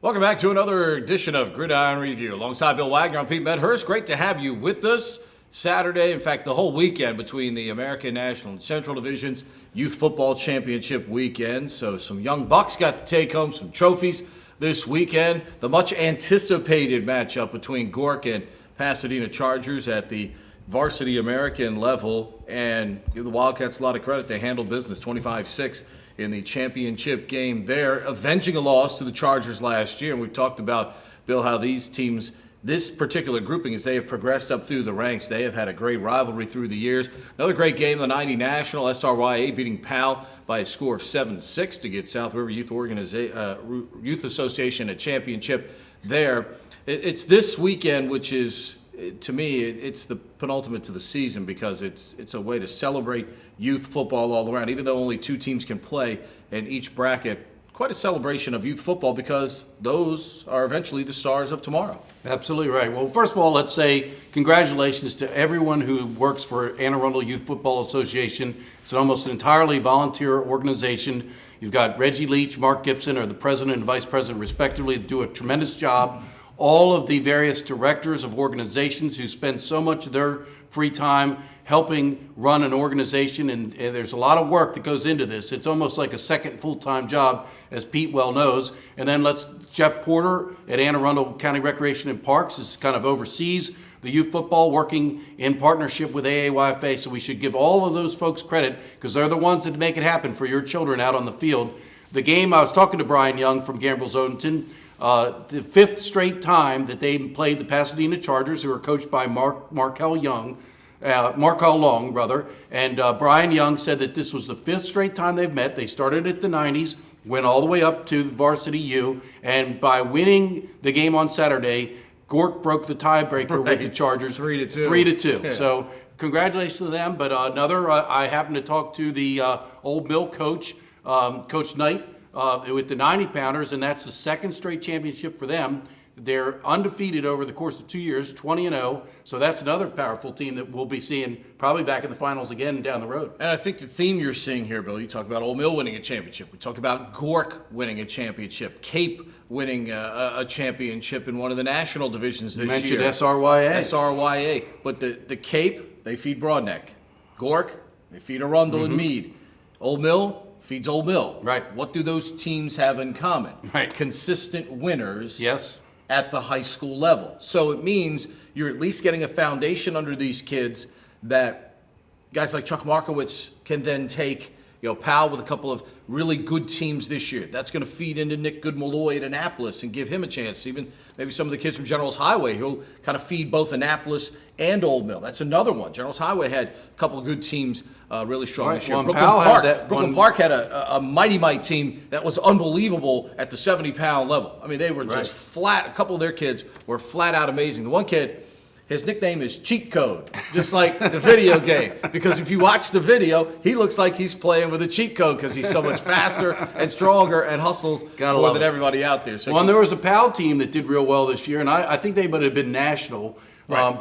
Welcome back to another edition of Gridiron Review. Alongside Bill Wagner, I'm Pete Medhurst. Great to have you with us Saturday. In fact, the whole weekend between the American National and Central Divisions Youth Football Championship weekend. So some young bucks got to take home some trophies this weekend. The much anticipated matchup between Gork and Pasadena Chargers at the varsity American level. And give the Wildcats a lot of credit. They handled business 25-6. In the championship game there, avenging a loss to the Chargers last year. And we've talked about, Bill, how these teams, this particular grouping, as they have progressed up through the ranks, they have had a great rivalry through the years. Another great game, the 90 National, SRYA beating PAL by a score of 7-6 to get South River Youth Association a championship there. It's this weekend, which is, to me, it's the penultimate to the season because it's a way to celebrate youth football all around. Even though only two teams can play in each bracket, quite a celebration of youth football because those are eventually the stars of tomorrow. Absolutely right. Well, first of all, let's say congratulations to everyone who works for Anne Arundel Youth Football Association. It's almost an entirely volunteer organization. You've got Reggie Leach, Mark Gibson are the president and vice president respectively, do a tremendous job. All of the various directors of organizations who spend so much of their free time helping run an organization, and there's a lot of work that goes into this. It's almost like a second full-time job, as Pete well knows. And then Jeff Porter at Anne Arundel County Recreation and Parks is kind of oversees the youth football, working in partnership with AAYFA. So we should give all of those folks credit because they're the ones that make it happen for your children out on the field. The game, I was talking to Brian Young from Gambrills Odenton. The fifth straight time that they played the Pasadena Chargers, who are coached by Markel Long, and Brian Young said that this was the fifth straight time they've met. They started at the 90s, went all the way up to the varsity U, and by winning the game on Saturday, Gork broke the tiebreaker with the Chargers 3-2. 3-2. Yeah. So congratulations to them. But I happened to talk to the Old Mill coach, Coach Knight, with the 90-pounders, and that's the second straight championship for them. They're undefeated over the course of 2 years, 20-0. So that's another powerful team that we'll be seeing probably back in the finals again down the road. And I think the theme you're seeing here, Bill, you talk about Old Mill winning a championship. We talk about Gork winning a championship. Cape winning a championship in one of the national divisions this year. You mentioned SRYA. SRYA. But the Cape, they feed Broadneck. Gork, they feed Arundel and Meade. Old Mill feeds Old Mill. Right. What do those teams have in common? Right. Consistent winners. Yes. At the high school level. So it means you're at least getting a foundation under these kids that guys like Chuck Markowitz can then take, Powell with a couple of really good teams this year. That's going to feed into Nick Goodmalloy at Annapolis and give him a chance. Even maybe some of the kids from General's Highway who'll kind of feed both Annapolis and Old Mill. That's another one. General's Highway had a couple of good teams really strong this year. Well, Brooklyn Park had a mighty team that was unbelievable at the 70-pound level. I mean, they were just flat. A couple of their kids were flat out amazing. The one kid, his nickname is Cheat Code, just like the video game. Because if you watch the video, he looks like he's playing with a cheat code because he's so much faster and stronger and hustles more than everybody out there. So and there was a PAL team that did real well this year, and I think they would have been national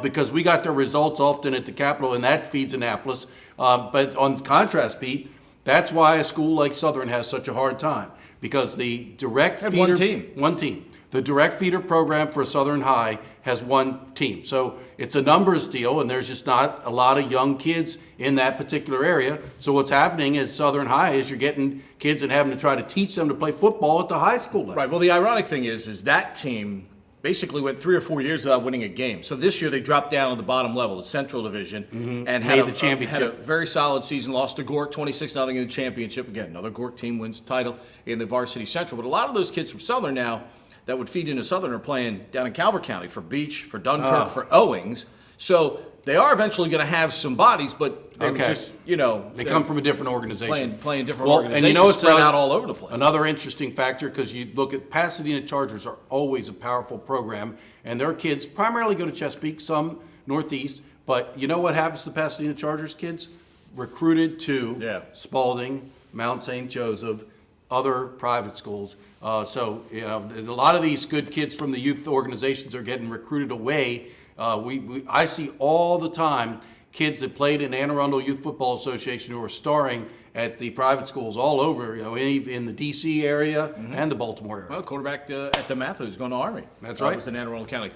because we got their results often at the Capitol, and that feeds Annapolis. But on contrast, Pete, that's why a school like Southern has such a hard time because the direct feeder, one team. The direct feeder program for Southern High has one team. So it's a numbers deal, and there's just not a lot of young kids in that particular area. So what's happening is Southern High is you're getting kids and having to try to teach them to play football at the high school level. Right. Well, the ironic thing is that team basically went 3 or 4 years without winning a game. So this year they dropped down to the bottom level, the Central Division, and had the championship. Had a very solid season. Lost to Gork 26-0 in the championship. Again, another Gork team wins the title in the Varsity Central. But a lot of those kids from Southern now that would feed into Southern are playing down in Calvert County for Beach, for Dunkirk, for Owings. So they are eventually going to have some bodies, but they were just, they come from a different organization. Playing different organizations, and it's spread out all over the place. Another interesting factor, because you look at Pasadena Chargers are always a powerful program, and their kids primarily go to Chesapeake, some Northeast. But you know what happens to Pasadena Chargers kids? Recruited to Spalding, Mount St. Joseph, other private schools. So a lot of these good kids from the youth organizations are getting recruited away. I see all the time kids that played in Anne Arundel Youth Football Association who are starring at the private schools all over, in the D.C. area and the Baltimore area. Well, quarterback at the Matthews going to Army. That's right. It was an Anne Arundel County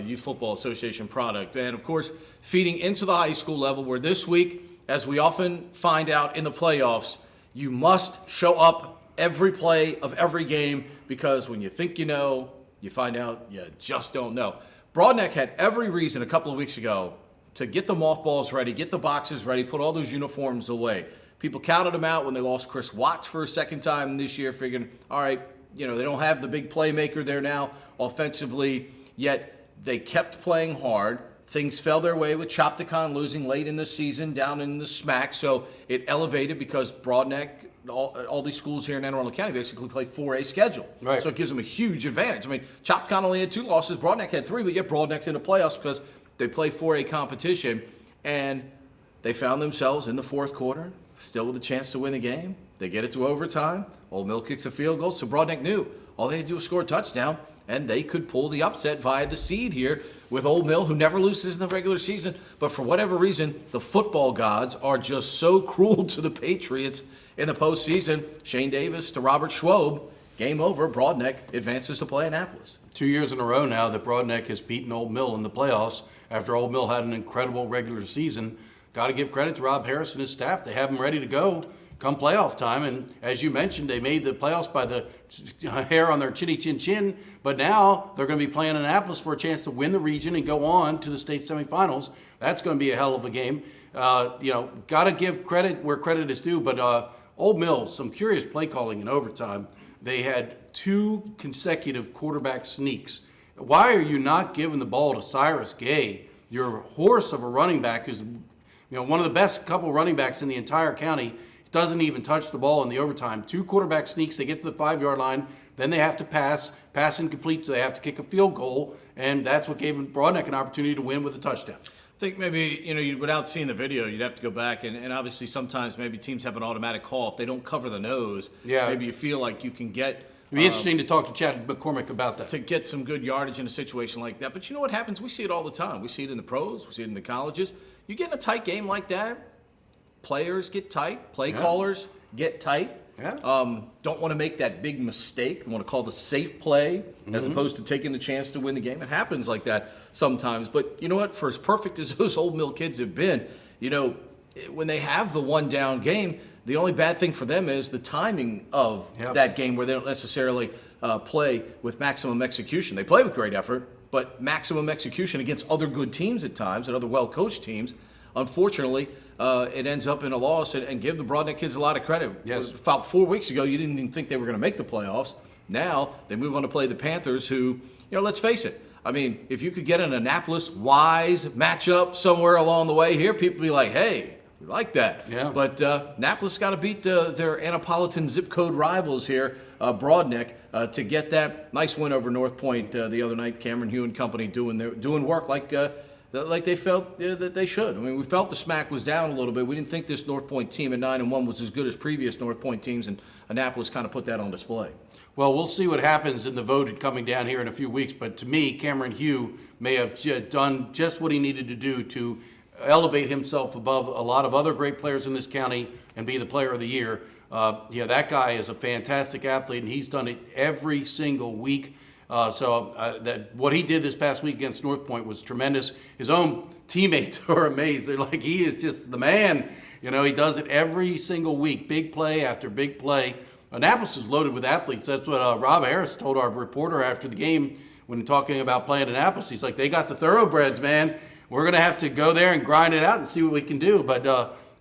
Youth Football Association product. And, of course, feeding into the high school level, where this week, as we often find out in the playoffs, you must show up every play of every game, because when you think you know, you find out you just don't know. Broadneck had every reason a couple of weeks ago to get the mothballs ready, get the boxes ready, put all those uniforms away. People counted them out when they lost Chris Watts for a second time this year, figuring, all right, they don't have the big playmaker there now offensively, yet they kept playing hard. Things fell their way with Chopticon losing late in the season down in the SMAC, so it elevated because Broadneck, all these schools here in Anne Arundel County basically play 4A schedule. Right. So it gives them a huge advantage. I mean, Chopticon only had 2 losses, Broadneck had 3, but yet Broadneck's in the playoffs because they play 4A competition, and they found themselves in the fourth quarter, still with a chance to win the game. They get it to overtime. Old Mill kicks a field goal, so Broadneck knew all they had to do was score a touchdown, and they could pull the upset via the seed here with Old Mill, who never loses in the regular season. But for whatever reason, the football gods are just so cruel to the Patriots in the postseason. Shane Davis to Robert Schwob. Game over. Broadneck advances to play Annapolis. 2 years in a row now that Broadneck has beaten Old Mill in the playoffs after Old Mill had an incredible regular season. Got to give credit to Rob Harris and his staff. They have them ready to go come playoff time. And as you mentioned, they made the playoffs by the hair on their chinny chin chin. But now they're going to be playing Annapolis for a chance to win the region and go on to the state semifinals. That's going to be a hell of a game. Got to give credit where credit is due. But Old Mill, some curious play calling in overtime. They had 2 consecutive quarterback sneaks. Why are you not giving the ball to Cyrus Gay, your horse of a running back, who's one of the best couple running backs in the entire county? Doesn't even touch the ball in the overtime. 2 quarterback sneaks. They get to the 5-yard line. Then they have to pass incomplete, so they have to kick a field goal, and that's what gave Broadneck an opportunity to win with a touchdown. I think maybe, without seeing the video, you'd have to go back, and obviously sometimes maybe teams have an automatic call. If they don't cover the nose, maybe you feel like you can get... It'd be interesting to talk to Chad McCormick about that. To get some good yardage in a situation like that. But you know what happens? We see it all the time. We see it in the pros. We see it in the colleges. You get in a tight game like that, players get tight. Play callers get tight. Yeah. Don't want to make that big mistake. They want to call the safe play as opposed to taking the chance to win the game. It happens like that sometimes. But you know what? For as perfect as those Old Mill kids have been, when they have the one-down game, the only bad thing for them is the timing of that game, where they don't necessarily play with maximum execution. They play with great effort, but maximum execution against other good teams at times and other well-coached teams. Unfortunately, it ends up in a loss, and give the Broadneck kids a lot of credit. Yes. About 4 weeks ago, you didn't even think they were going to make the playoffs. Now they move on to play the Panthers, who, let's face it, I mean, if you could get an Annapolis-Wise matchup somewhere along the way here, people would be like, hey, we like that. Yeah. But Annapolis got to beat their Annapolitan zip code rivals here, Broadneck, to get that nice win over North Point the other night. Cameron Hugh and company doing work like they felt that they should. I mean, we felt the SMAC was down a little bit. We didn't think this North Point team at 9-1 was as good as previous North Point teams, and Annapolis kind of put that on display. Well, we'll see what happens in the vote coming down here in a few weeks. But to me, Cameron Hugh may have done just what he needed to do to elevate himself above a lot of other great players in this county and be the player of the year. That guy is a fantastic athlete, and he's done it every single week. That what he did this past week against North Point was tremendous. His own teammates are amazed. They're like, he is just the man. He does it every single week, big play after big play. Annapolis is loaded with athletes. That's what Rob Harris told our reporter after the game when talking about playing Annapolis. He's like, they got the thoroughbreds, man. We're going to have to go there and grind it out and see what we can do. But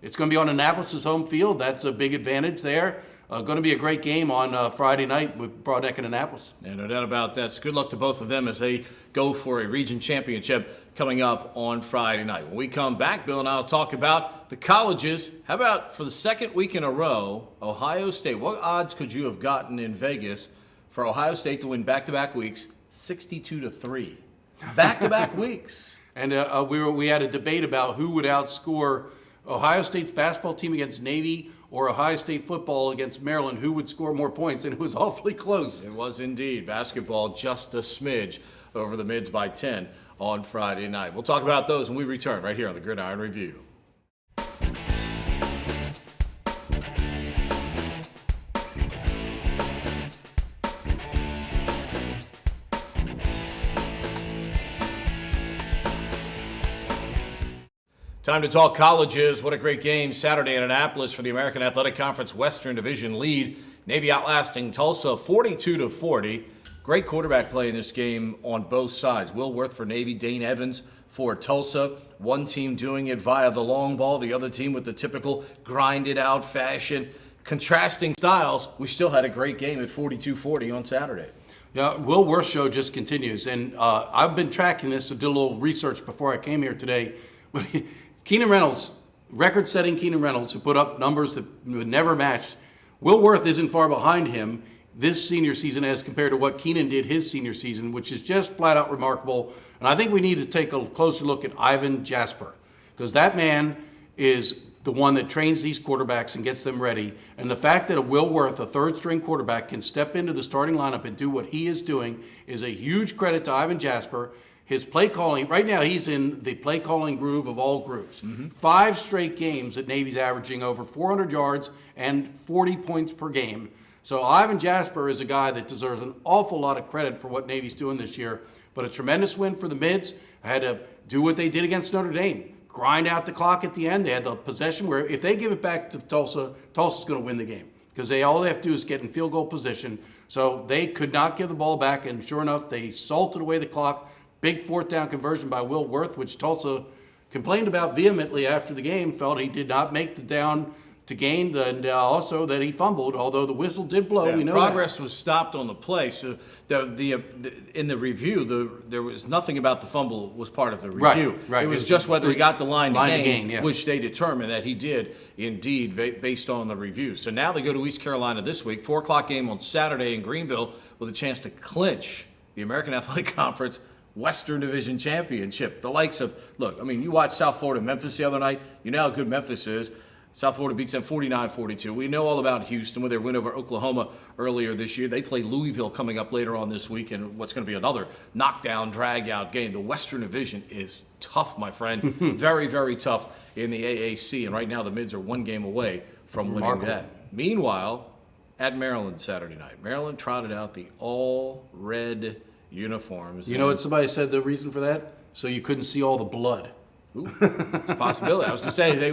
it's going to be on Annapolis' home field. That's a big advantage there. going to be a great game on Friday night with Broadneck and Annapolis. Yeah, no doubt about that. So good luck to both of them as they go for a region championship coming up on Friday night. When we come back, Bill and I will talk about the colleges. How about for the second week in a row, Ohio State? What odds could you have gotten in Vegas for Ohio State to win back-to-back weeks, 62-3? Back-to-back weeks. And we had a debate about who would outscore Ohio State's basketball team against Navy or Ohio State football against Maryland, who would score more points, and it was awfully close. It was indeed. Basketball just a smidge over the Mids by 10 on Friday night. We'll talk about those when we return right here on the Gridiron Review. Time to talk colleges. What a great game Saturday in Annapolis for the American Athletic Conference Western Division lead. Navy outlasting Tulsa 42-40. Great quarterback play in this game on both sides. Will Worth for Navy, Dane Evans for Tulsa. One team doing it via the long ball, the other team with the typical grinded out fashion. Contrasting styles. We still had a great game at 42-40 on Saturday. Yeah, Will Worth show just continues. And I've been tracking this. I did a little research before I came here today. Keenan Reynolds, record-setting Keenan Reynolds, who put up numbers that would never match. Will Worth isn't far behind him this senior season as compared to what Keenan did his senior season, which is just flat-out remarkable. And I think we need to take a closer look at Ivan Jasper, because that man is the one that trains these quarterbacks and gets them ready. And the fact that a Will Worth, a third-string quarterback, can step into the starting lineup and do what he is doing is a huge credit to Ivan Jasper. His play calling, right now he's in the play calling groove of all grooves. 5 straight games that Navy's averaging over 400 yards and 40 points per game. So Ivan Jasper is a guy that deserves an awful lot of credit for what Navy's doing this year. But a tremendous win for the Mids. I had to do what they did against Notre Dame. Grind out the clock at the end. They had the possession where if they give it back to Tulsa, Tulsa's going to win the game. Because all they have to do is get in field goal position. So they could not give the ball back, and sure enough, they salted away the clock. Big fourth down conversion by Will Worth, which Tulsa complained about vehemently after the game, felt he did not make the down to gain, and also that he fumbled, although the whistle did blow. Yeah, we know progress that. was stopped on the play. So in the review, there was nothing about the fumble was part of the review. Right. It was just whether he got the line to gain, yeah. which they determined that he did indeed based on the review. So now they go to East Carolina this week, 4 o'clock game on Saturday in Greenville with a chance to clinch the American Athletic Conference Western Division Championship. The likes of, look, I mean, you watched South Florida Memphis the other night. You know how good Memphis is. South Florida beats them 49-42. We know all about Houston with their win over Oklahoma earlier this year. They play Louisville coming up later on this week in what's going to be another knockdown, drag-out game. The Western Division is tough, my friend. Very, very tough in the AAC. And right now the Mids are 1 game away from winning that. Meanwhile, at Maryland Saturday night, Maryland trotted out the all-red uniforms. You know what somebody said the reason for that? So you couldn't see all the blood. Ooh, it's a possibility. I was going to say they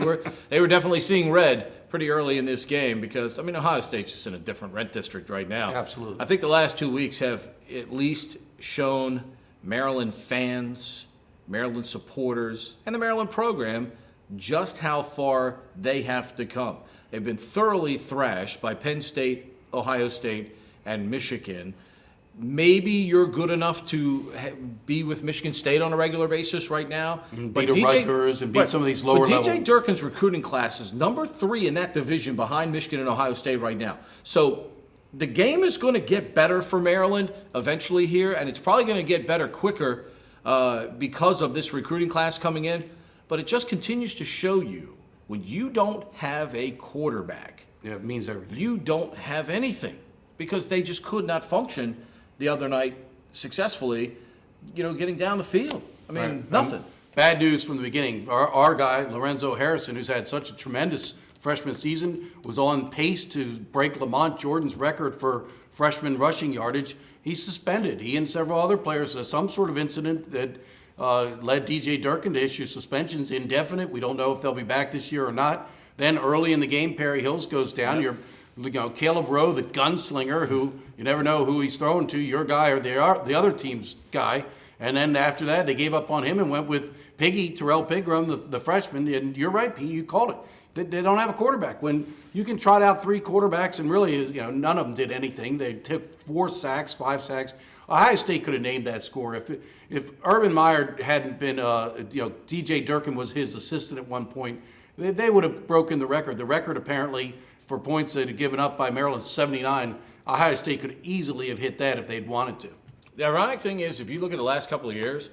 were definitely seeing red pretty early in this game because, I mean, Ohio State's just in a different rent district right now. Absolutely. I think the last 2 weeks have at least shown Maryland fans, Maryland supporters, and the Maryland program just how far they have to come. They've been thoroughly thrashed by Penn State, Ohio State, and Michigan. Maybe you're good enough to be with Michigan State on a regular basis right now. Beat Rutgers and beat some of these lower level. But DJ Durkin's recruiting class is number 3 in that division behind Michigan and Ohio State right now. So the game is going to get better for Maryland eventually here, and it's probably going to get better quicker because of this recruiting class coming in. But it just continues to show you when you don't have a quarterback. Yeah, it means everything. You don't have anything because they just could not function the other night successfully, getting down the field. I mean, Right. nothing. Bad news from the beginning. Our guy, Lorenzo Harrison, who's had such a tremendous freshman season, was on pace to break Lamont Jordan's record for freshman rushing yardage. He's suspended. He and several other players, some sort of incident that led DJ Durkin to issue suspensions indefinite. We don't know if they'll be back this year or not. Then early in the game, Perry Hills goes down. Yep. Caleb Rowe, the gunslinger, who you never know who he's throwing to, your guy or the other team's guy. And then after that, they gave up on him and went with Terrell Pigram, the freshman. And you're right, P, you called it. They don't have a quarterback. When you can trot out 3 quarterbacks and really, none of them did anything. They took 4 sacks, 5 sacks. Ohio State could have named that score. If Urban Meyer hadn't been, DJ Durkin was his assistant at one point, they would have broken the record. The record apparently for points that had given up by Maryland, 79. Ohio State could easily have hit that if they'd wanted to. The ironic thing is, if you look at the last couple of years,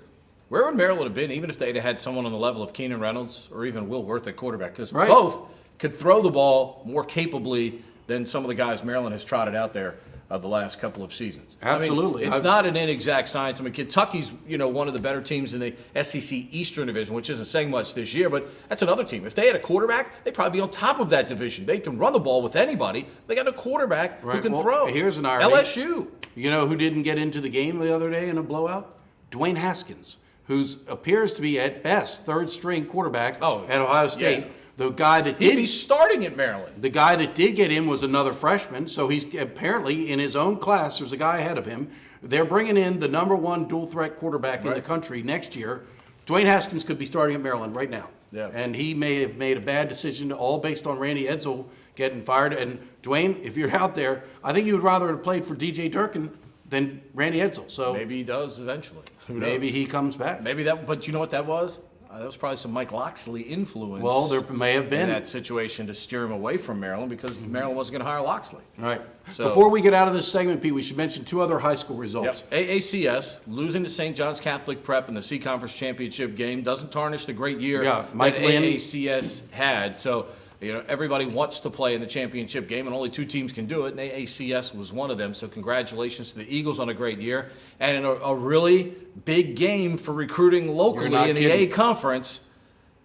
where would Maryland have been even if they'd had someone on the level of Keenan Reynolds or even Will Worth at quarterback? Because both could throw the ball more capably than some of the guys Maryland has trotted out there the last couple of seasons. Absolutely. I mean, it's not an inexact science. I mean, Kentucky's, one of the better teams in the SEC Eastern Division, which isn't saying much this year, but that's another team. If they had a quarterback, they'd probably be on top of that division. They can run the ball with anybody. They got a quarterback who can throw. Here's an irony. LSU. You know who didn't get into the game the other day in a blowout? Dwayne Haskins, who appears to be, at best, third-string quarterback at Ohio State. Yeah. The guy that He'd be starting at Maryland. The guy that did get in was another freshman, so he's apparently in his own class. There's a guy ahead of him. They're bringing in the number 1 dual-threat quarterback in the country next year. Dwayne Haskins could be starting at Maryland right now. Yeah. And he may have made a bad decision, all based on Randy Edsall getting fired. And Dwayne, if you're out there, I think you would rather have played for DJ Durkin than Randy Edsall. So maybe he does eventually. Maybe he comes back. Maybe that. But you know what that was? That was probably some Mike Loxley influence. Well, there may have been in that situation to steer him away from Maryland because Maryland wasn't going to hire Loxley. Right. So, before we get out of this segment, Pete, we should mention 2 other high school results. Yep. AACS losing to St. John's Catholic Prep in the C Conference Championship game doesn't tarnish the great year that AACS had. So everybody wants to play in the championship game, and only 2 teams can do it, and AACS was one of them. So congratulations to the Eagles on a great year. And in a really big game for recruiting locally in the A Conference,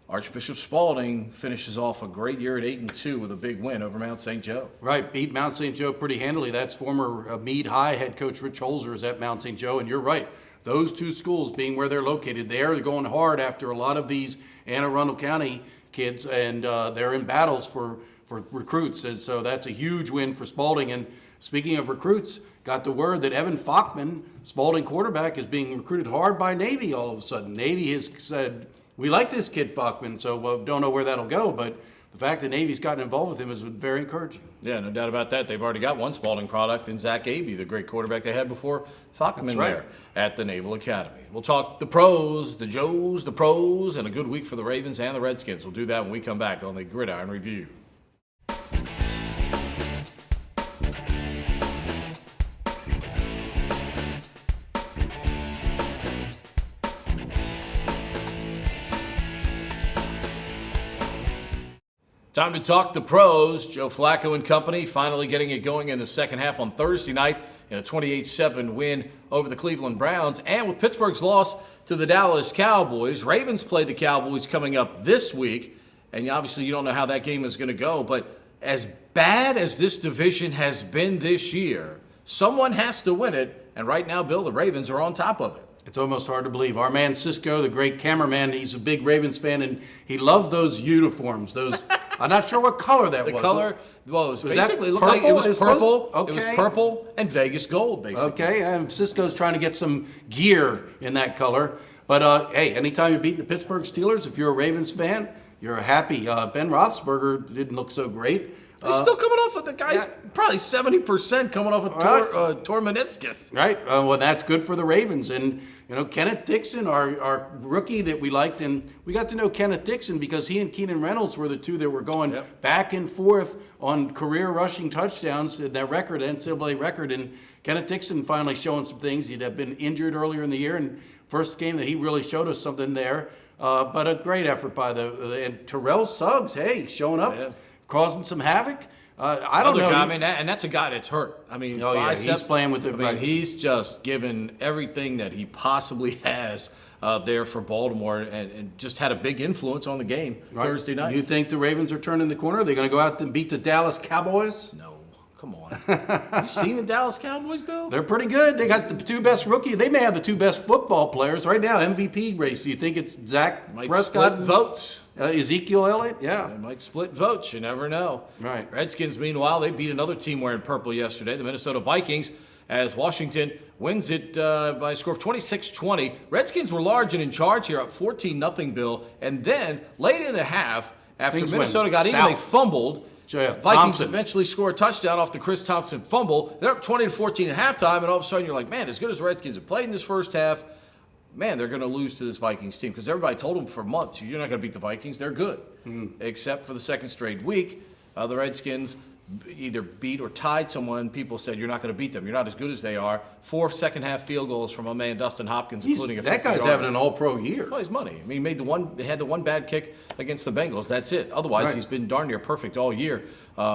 Archbishop Spalding finishes off a great year at 8-2 with a big win over Mount St. Joe. Right, beat Mount St. Joe pretty handily. That's former Meade High head coach Rich Holzer is at Mount St. Joe, and you're right. Those 2 schools being where they're located, they're going hard after a lot of these Anne Arundel County kids, and they're in battles for recruits, and so that's a huge win for Spalding. And speaking of recruits, got the word that Evan Fockman, Spalding quarterback, is being recruited hard by Navy all of a sudden. Navy has said, we like this kid Fockman, so don't know where that'll go, but the fact that Navy's gotten involved with him is very encouraging. Yeah, no doubt about that. They've already got one Spalding product in Zach Abey, the great quarterback they had before Fockman there at the Naval Academy. We'll talk the pros, the Joes, the pros, and a good week for the Ravens and the Redskins. We'll do that when we come back on the Gridiron Review. Time to talk the pros. Joe Flacco and company finally getting it going in the second half on Thursday night in a 28-7 win over the Cleveland Browns. And with Pittsburgh's loss to the Dallas Cowboys, Ravens play the Cowboys coming up this week. And obviously you don't know how that game is going to go. But as bad as this division has been this year, someone has to win it. And right now, Bill, the Ravens are on top of it. It's almost hard to believe. Our man Cisco, the great cameraman, he's a big Ravens fan, and he loved those uniforms. Those I'm not sure what color that was. The color, well, it was basically looked purple? like it was purple. Okay. It was purple and Vegas gold, basically. Okay, Cisco's trying to get some gear in that color. But, hey, anytime you're beating the Pittsburgh Steelers, if you're a Ravens fan, you're happy. Ben Roethlisberger didn't look so great. He's still coming off of the guy's probably 70% coming off of torn meniscus. Right. Well, that's good for the Ravens. And, Kenneth Dixon, our rookie that we liked, and we got to know Kenneth Dixon because he and Keenan Reynolds were the 2 that were going back and forth on career rushing touchdowns in that record, NCAA record. And Kenneth Dixon finally showing some things. He'd have been injured earlier in the year, and first game that he really showed us something there. But a great effort by and Terrell Suggs, hey, showing up. Yeah. Causing some havoc. I don't know. Guy, and that's a guy that's hurt. He's playing with it. He's just given everything that he possibly has there for Baltimore and just had a big influence on the game Thursday night. You think the Ravens are turning the corner? Are they going to go out and beat the Dallas Cowboys? No. Come on. You seen the Dallas Cowboys, Bill? They're pretty good. They got the 2 best rookies. They may have the 2 best football players right now. MVP race. Do you think it's Dak Prescott? Split votes. Ezekiel Elliott? Yeah. They might split votes. You never know. Right. Redskins, meanwhile, they beat another team wearing purple yesterday, the Minnesota Vikings, as Washington wins it by a score of 26-20. Redskins were large and in charge here, up 14-0, Bill. And then, late in the half, After Things Minnesota went got even, south. they fumbled. Yeah, Vikings Thompson. eventually score a touchdown off the Chris Thompson fumble. They're up 20-14 at halftime, and all of a sudden you're like, man, as good as the Redskins have played in this first half, man, they're going to lose to this Vikings team because everybody told them for months, you're not going to beat the Vikings. They're good. Except for the second straight week, the Redskins either beat or tied someone. People said, you're not going to beat them. You're not as good as they are. 4 second-half field goals from a man, Dustin Hopkins, including a 50-yard. That guy's having an all-pro year. Well, he's money. I mean, he had the one bad kick against the Bengals. That's it. Otherwise, Right. he's been darn near perfect all year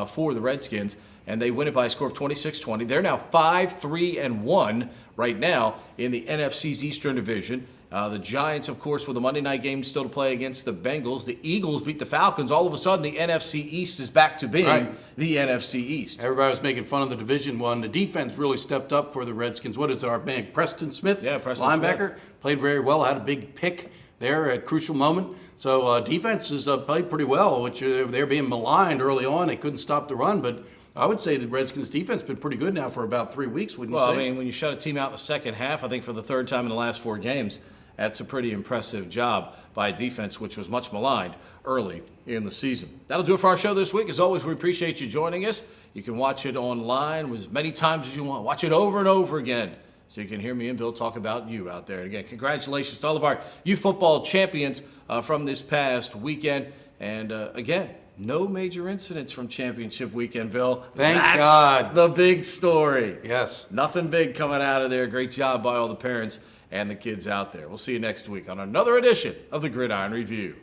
for the Redskins, and they win it by a score of 26-20. They're now 5-3-1 right now in the NFC's Eastern Division. The Giants, of course, with a Monday night game still to play against the Bengals. The Eagles beat the Falcons. All of a sudden, the NFC East is back to being Right. the NFC East. Everybody was making fun of the Division One. The defense really stepped up for the Redskins. What is our man, Preston Smith? Yeah, Preston linebacker. Played very well, had a big pick there at a crucial moment. So defense has played pretty well, which they're being maligned early on. They couldn't stop the run, but I would say the Redskins defense has been pretty good now for about 3 weeks, wouldn't you Well, say? I mean, when you shut a team out in the second half, I think for the third time in the last 4 games, that's a pretty impressive job by a defense which was much maligned early in the season. That'll do it for our show this week. As always, we appreciate you joining us. You can watch it online as many times as you want. Watch it over and over again so you can hear me and Bill talk about you out there. And again, congratulations to all of our youth football champions from this past weekend. And again, no major incidents from championship weekend, Bill. Thank That's God. the big story. Yes. Nothing big coming out of there. Great job by all the parents and the kids out there. We'll see you next week on another edition of the Gridiron Review.